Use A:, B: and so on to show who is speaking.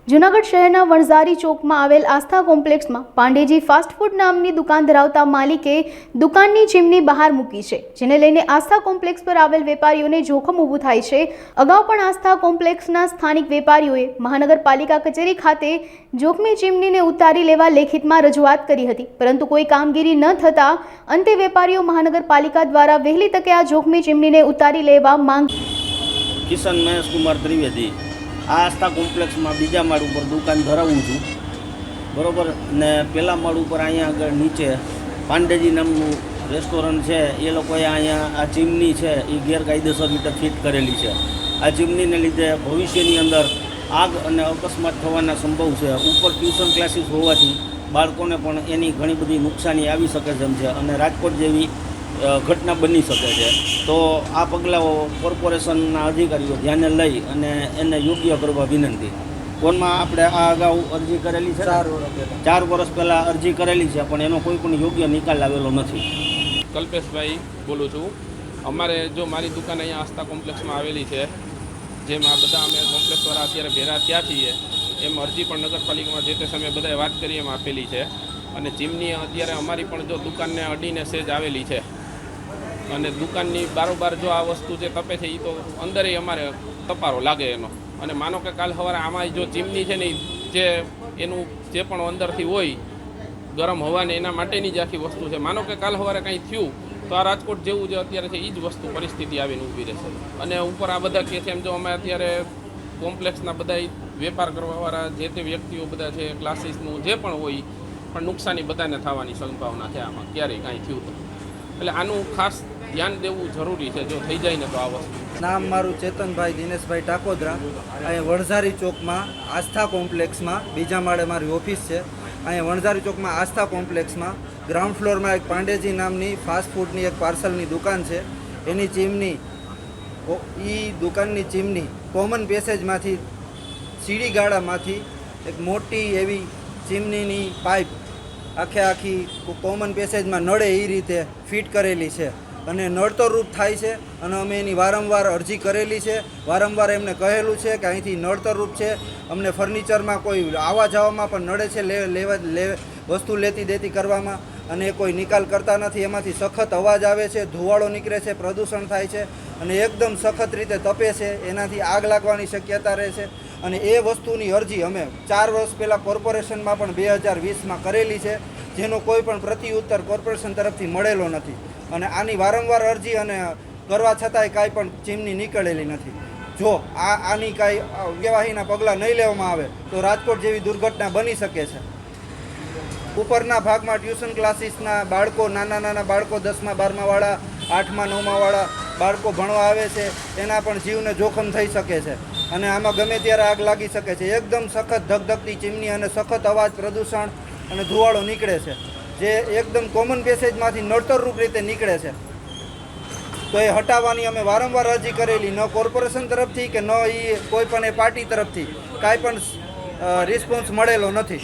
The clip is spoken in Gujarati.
A: જૂનાગઢ શહેરના વણઝારી ચોકમાં આવેલ આસ્થા કોમ્પ્લેક્સમાં પાંડેજી ફાસ્ટ ફૂડ નામની દુકાન ધરાવતા માલિકે દુકાનની ચીમની બહાર મૂકી છે, જેને લઈને આસ્થા કોમ્પ્લેક્સ પર આવેલ વેપારીઓને જોખમ ઊભું થાય છે। અગાઉ પણ આસ્થા કોમ્પ્લેક્સના સ્થાનિક વેપારીઓએ મહાનગરપાલિકા કચેરી ખાતે જોખમી ચીમનીને ઉતારી લેવા લેખિતમાં રજૂઆત કરી હતી, પરંતુ કોઈ કામગીરી ન થતાં અંતે વેપારીઓ મહાનગરપાલિકા દ્વારા વહેલી તકે આ જોખમી ચીમનીને ઉતારી લેવા માંગ।
B: કિશન મહેશ કુમાર ત્રિવેદી આ આસ્થા કોમ્પ્લેક્સમાં બીજા માળ ઉપર દુકાન ધરાવું છું, બરાબર ને પહેલા માળ ઉપર અહીંયા આગળ નીચે પાંડેજી નામનું રેસ્ટોરન્ટ છે, એ લોકોએ અહીંયા આ ચીમની છે એ ગેરકાયદેસર રીતે ફિટ કરેલી છે। આ ચીમનીને લીધે ભવિષ્યની અંદર આગ અને અકસ્માત થવાના સંભવ છે। ઉપર ટ્યુશન ક્લાસીસ હોવાથી બાળકોને પણ એની ઘણી બધી નુકસાની આવી શકે તેમ છે અને રાજકોટ જેવી ઘટના બની શકે છે। તો આ પગલાઓ કોર્પોરેશનના અધિકારીઓ ધ્યાને લઈ અને એને યોગ્ય કરવા વિનંતી। કોર્ટમાં આપણે આ અગાઉ અરજી કરેલી છે, 4 વર્ષ પહેલાં અરજી કરેલી છે, પણ એનો કોઈ પણ યોગ્ય નિકાલ આવેલો નથી।
C: કલ્પેશભાઈ બોલું છું। અમારે જો મારી દુકાન અહીંયા આસ્થા કોમ્પ્લેક્સમાં આવેલી છે, જેમ આ બધા અમે કોમ્પ્લેક્સવાળા અત્યારે ભેગા થયા છીએ, એમ અરજી પણ નગરપાલિકામાં જે તે સમયે બધાએ વાત કરી એમ આપેલી છે અને ચીમની અત્યારે અમારી પણ જો દુકાનને અડીને સેજ આવેલી છે અને દુકાનની બારોબાર જો આ વસ્તુ જે તપે છે એ તો અંદર અમારે તપારો લાગે એનો। અને માનો કે કાલ સવારે આમાં જો ચીમની છે ને જે એનું જે પણ અંદરથી હોય ગરમ હવાને એના માટેની જ આખી વસ્તુ છે, માનો કે કાલ સવારે કંઈ થયું તો આ રાજકોટ જેવું જે અત્યારે છે એ જ વસ્તુ પરિસ્થિતિ આવીને ઊભી રહેશે। અને ઉપર આ બધા કહે છે એમ જો અમે અત્યારે કોમ્પ્લેક્સના બધા વેપાર કરવાવાળા જે તે વ્યક્તિઓ બધા છે, ક્લાસીસનું જે પણ હોય પણ નુકસાની બધાને થવાની સંભાવના છે આમાં ક્યારેય કાંઈ થયું તો, એટલે આનું ખાસ ધ્યાન દેવું જરૂરી છે જો થઈ જાય ને તો આ વસ્તુ।
D: નામ મારું ચેતનભાઈ દિનેશભાઈ ટાકોદરા, અહીંયા વણઝારી ચોકમાં આસ્થા કોમ્પ્લેક્સમાં બીજા માળે મારી ઓફિસ છે। અહીંયા વણઝારી ચોકમાં આસ્થા કોમ્પ્લેક્સમાં ગ્રાઉન્ડ ફ્લોરમાં એક પાંડેજી નામની ફાસ્ટ ફૂડની એક પાર્સલની દુકાન છે। એની ચીમની દુકાનની ચીમની કોમન પેસેજમાંથી સીડી ગાળામાંથી એક મોટી એવી ચીમનીની પાઇપ આખી કોમન પેસેજમાં નળે એ રીતે ફિટ કરેલી છે અને નડતરરૂપ થાય છે અને અમે એની વારંવાર અરજી કરેલી છે। વારંવાર એમને કહેલું છે કે અહીંથી નડતરરૂપ છે, અમને ફર્નિચરમાં કોઈ આવવા જવામાં પણ નડે છે, વસ્તુ લેતી દેતી કરવામાં, અને કોઈ નિકાલ કરતા નથી। એમાંથી સખત અવાજ આવે છે, ધુવાળો નીકળે છે, પ્રદૂષણ થાય છે અને એકદમ સખત રીતે તપે છે, એનાથી આગ લાગવાની શક્યતા રહે છે। અને એ વસ્તુની અરજી અમે 4 વર્ષ પહેલાં કોર્પોરેશનમાં પણ 2020માં કરેલી છે, જેનો કોઈ પણ પ્રત્યુત્તર કોર્પોરેશન તરફથી મળેલો નથી અને આની વારંવાર અરજી અને કરવા છતાંય કાંઈ પણ ચીમની નીકળેલી નથી। જો આની કાંઈ વ્યવહારના પગલાં નહીં લેવામાં આવે તો રાજકોટ જેવી દુર્ઘટના બની શકે છે। ઉપરના ભાગમાં ટ્યુશન ક્લાસીસના બાળકો, નાના બાળકો 10મા 12માવાળા, 8મા 9માવાળા બાળકો ભણવા આવે છે, એના પણ જીવને જોખમ થઈ શકે છે અને આમાં ગમે ત્યારે આગ લાગી શકે છે। એકદમ સખત ધગધગતી ચીમની અને સખત અવાજ, પ્રદૂષણ અને ધુવાળો નીકળે છે, જે એકદમ કોમન પેસેજમાંથી નડતરરૂપ રીતે નીકળે છે। તો એ હટાવવાની અમે વારંવાર અરજી કરેલી, ન કોર્પોરેશન તરફથી કે ન એ કોઈ પણ એ પાર્ટી તરફથી કાંઈ પણ રિસ્પોન્સ મળેલો નથી।